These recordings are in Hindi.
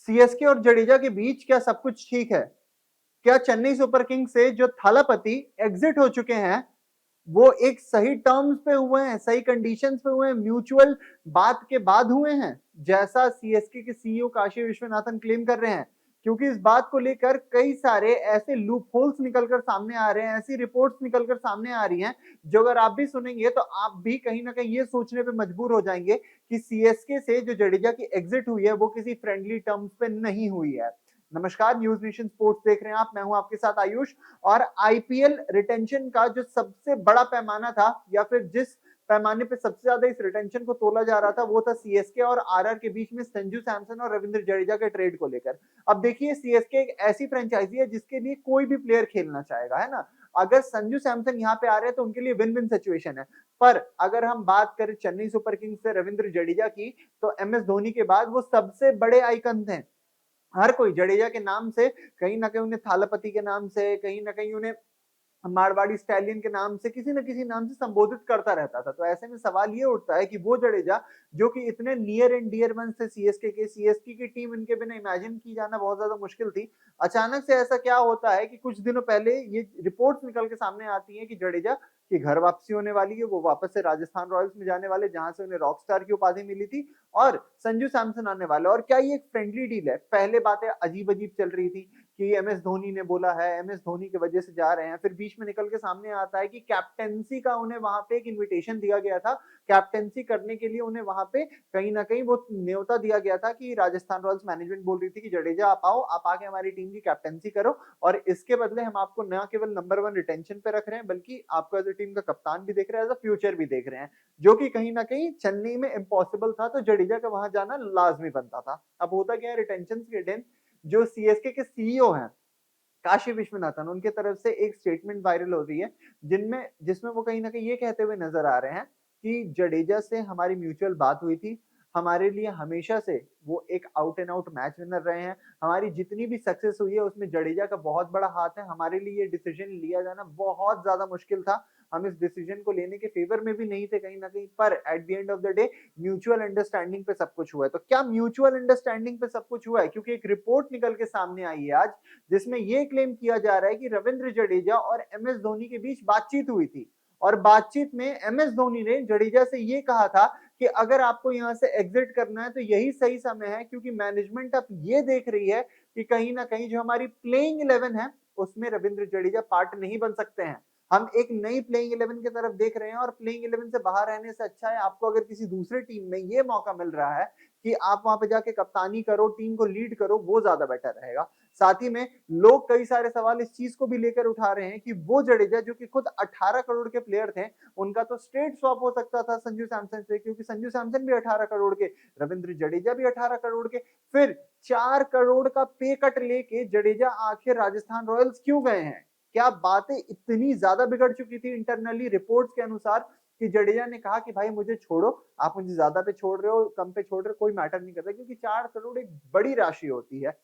सीएसके और जडेजा के बीच क्या सब कुछ ठीक है? क्या चेन्नई सुपर किंग्स से जो थालापति एग्जिट हो चुके हैं, वो एक सही टर्म्स पे हुए हैं, सही कंडीशंस पे हुए हैं, म्यूचुअल बात के बाद हुए हैं, जैसा सीएसके के सीईओ काशी विश्वनाथन क्लेम कर रहे हैं? क्योंकि इस बात को लेकर कई सारे ऐसे लूप होल्स निकलकर सामने आ रहे हैं, ऐसी रिपोर्ट्स निकलकर सामने आ रही हैं, जो अगर आप भी सुनेंगे तो आप भी कहीं ना कहीं ये सोचने पे मजबूर हो जाएंगे कि सीएसके से जो जडेजा की एग्जिट हुई है वो किसी फ्रेंडली टर्म्स पे नहीं हुई है। नमस्कार, न्यूज नेशन स्पोर्ट्स देख रहे हैं आप, मैं हूं आपके साथ आयुष। और आईपीएल रिटेंशन का जो सबसे बड़ा पैमाना था, या फिर जिस पैमाने पे सबसे ज्यादा इस रिटेंशन को तोला जा रहा था, वो था सीएसके और आरआर के बीच में संजू सैमसन और रविंद्र जडेजा के ट्रेड को लेकर। अब देखिए, सीएसके एक ऐसी फ्रेंचाइजी है जिसके लिए कोई भी प्लेयर खेलना चाहेगा, है ना। अगर संजू सैमसन यहाँ पे आ रहे हैं तो उनके लिए विन विन सिचुएशन है। पर अगर हम बात करें चेन्नई सुपर किंग्स से रविंद्र जडेजा की, तो एमएस धोनी के बाद वो सबसे बड़े आइकन थे। हर कोई जडेजा के नाम से कहीं ना कहीं उन्हें थालापति के नाम से, कहीं ना कहीं उन्हें मारवाड़ी स्टैलियन के नाम से, किसी न किसी नाम से संबोधित करता रहता था। तो ऐसे में सवाल ये उठता है कि वो जडेजा जो कि इतने नियर एंड डियर वन से सीएसके की टीम इनके बिना इमेजिन की जाना बहुत ज्यादा मुश्किल थी, अचानक से ऐसा क्या होता है कि कुछ दिनों पहले ये रिपोर्ट्स निकल के सामने आती हैं कि जडेजा की घर वापसी होने वाली है, वो वापस से राजस्थान रॉयल्स में जाने वाले जहां से उन्हें रॉकस्टार की उपाधि मिली थी, और संजू सैमसन आने वाला। और क्या ये एक फ्रेंडली डील है? पहले बातें अजीब अजीब चल रही थी कि एमएस धोनी ने बोला है, एमएस धोनी की वजह से जा रहे हैं, फिर बीच में निकल के सामने आता है कि कैप्टेंसी का उन्हें वहां पे एक इनविटेशन दिया गया था, कैप्टेंसी करने के लिए उन्हें वहां पे कहीं ना कहीं वो न्योता दिया गया था कि राजस्थान रॉयल्स मैनेजमेंट बोल रही थी कि जडेजा आप आओ, आप आके हमारी टीम की कैप्टेंसी करो, और इसके बदले हम आपको न केवल नंबर 1 रिटेंशन पे रख रहे हैं, बल्कि आपको एज अ टीम का कप्तान भी देख रहे हैं, एज अ फ्यूचर भी देख रहे हैं, जो कि कहीं ना कहीं चेन्नई में इम्पॉसिबल था, तो जडेजा का वहां जाना लाजमी बनता था। अब होता क्या है, रिटेंशन के दिन जो सीएसके के सीईओ हैं काशी विश्वनाथन, उनके तरफ से एक स्टेटमेंट वायरल हो रही है, जिसमें वो कहीं ना कहीं ये कहते हुए नजर आ रहे हैं कि जडेजा से हमारी म्यूचुअल बात हुई थी, हमारे लिए हमेशा से वो एक out and out match winner रहे हैं, हमारी जितनी भी सक्सेस हुई है उसमें जडेजा का बहुत बड़ा हाथ है, हमारे लिए ये डिसीजन लिया जाना बहुत ज्यादा मुश्किल था, हम इस डिसीजन को लेने के फेवर में भी नहीं थे कहीं ना कहीं, पर at the end of the day mutual understanding पे सब कुछ हुआ है। तो क्या म्यूचुअल अंडरस्टैंडिंग पे सब कुछ हुआ है? क्योंकि एक रिपोर्ट निकल के सामने आई है आज, जिसमें यह क्लेम किया जा रहा है कि रविंद्र जडेजा और एमएस धोनी के बीच बातचीत हुई थी, और बातचीत में एमएस धोनी ने जडेजा से यह कहा था कि अगर आपको यहां से एग्जिट करना है तो यही सही समय है, क्योंकि मैनेजमेंट अब ये देख रही है कि कहीं ना कहीं जो हमारी प्लेइंग 11 है उसमें रविंद्र जडेजा पार्ट नहीं बन सकते हैं। हम एक नई प्लेइंग 11 की तरफ देख रहे हैं, और प्लेइंग 11 से बाहर रहने से अच्छा है आपको अगर किसी दूसरे टीम में ये मौका मिल रहा है कि आप वहां पे जाके कप्तानी करो, टीम को लीड करो, वो ज्यादा बेटर रहेगा। साथ ही में लोग कई सारे सवाल इस चीज को भी लेकर उठा रहे हैं कि वो जडेजा जो कि खुद 18 करोड़ के प्लेयर थे, उनका तो स्ट्रेट स्वैप हो सकता था संजू सैमसन से, क्योंकि संजू सैमसन भी 18 करोड़ के, रविंद्र जडेजा भी 18 करोड़ के, फिर 4 करोड़ का पे कट लेके जडेजा आखिर राजस्थान रॉयल्स क्यों गए हैं? क्या बातें इतनी ज्यादा बिगड़ चुकी थी इंटरनली रिपोर्ट्स के अनुसार कि जडेजा ने कहा कि भाई मुझे छोड़ो, आप मुझे ज्यादा पे छोड़ रहे हो, कम पे छोड़ रहे हो, कोई मैटर नहीं करता, क्योंकि 4 करोड़ एक बड़ी राशि होती है,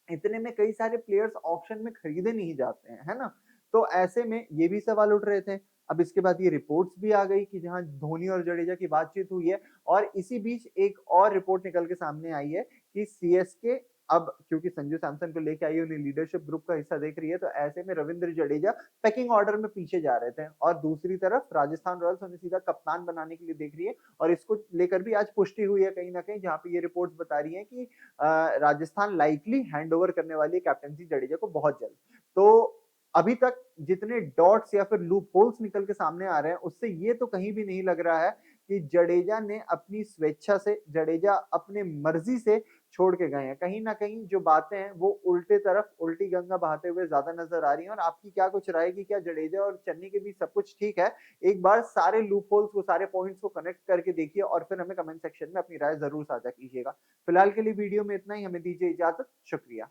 इतने में कई सारे प्लेयर्स ऑक्शन में खरीदे नहीं जाते हैं, है ना। तो ऐसे में ये भी सवाल उठ रहे थे। अब इसके बाद ये रिपोर्ट्स भी आ गई कि जहां धोनी और जडेजा की बातचीत हुई है, और इसी बीच एक और रिपोर्ट निकल के सामने आई है कि सीएसके अब क्योंकि संजू सैमसन को लेके आई है, उन्हें लीडरशिप ग्रुप का हिस्सा देख रही है, तो ऐसे में रविंद्र जडेजा पैकिंग ऑर्डर में पीछे जा रहे थे, और दूसरी तरफ राजस्थान रॉयल्स उन्हें सीधा कप्तान बनाने के लिए देख रही है, और इसको लेकर भी आज पुष्टि हुई है कहीं ना कहीं, जहां पे ये रिपोर्ट्स बता रही है कि राजस्थान लाइकली हैंड ओवर करने वाली है कैप्टनसी जडेजा को बहुत जल्द। तो अभी तक जितने डॉट्स या फिर लूप होल्स निकल के सामने आ रहे हैं, उससे ये तो कहीं भी नहीं लग रहा है कि जडेजा ने अपनी स्वेच्छा से, जडेजा अपने मर्जी से छोड़ के गए हैं। कहीं ना कहीं जो बातें हैं वो उल्टे तरफ उल्टी गंगा बहाते हुए ज्यादा नजर आ रही हैं। और आपकी क्या कुछ राय की, क्या जडेजा और चन्नी के बीच सब कुछ ठीक है? एक बार सारे लूप होल्स को, सारे पॉइंट्स को कनेक्ट करके देखिए, और फिर हमें कमेंट सेक्शन में अपनी राय जरूर साझा कीजिएगा। फिलहाल के लिए वीडियो में इतना ही, हमें दीजिए इजाजत, शुक्रिया।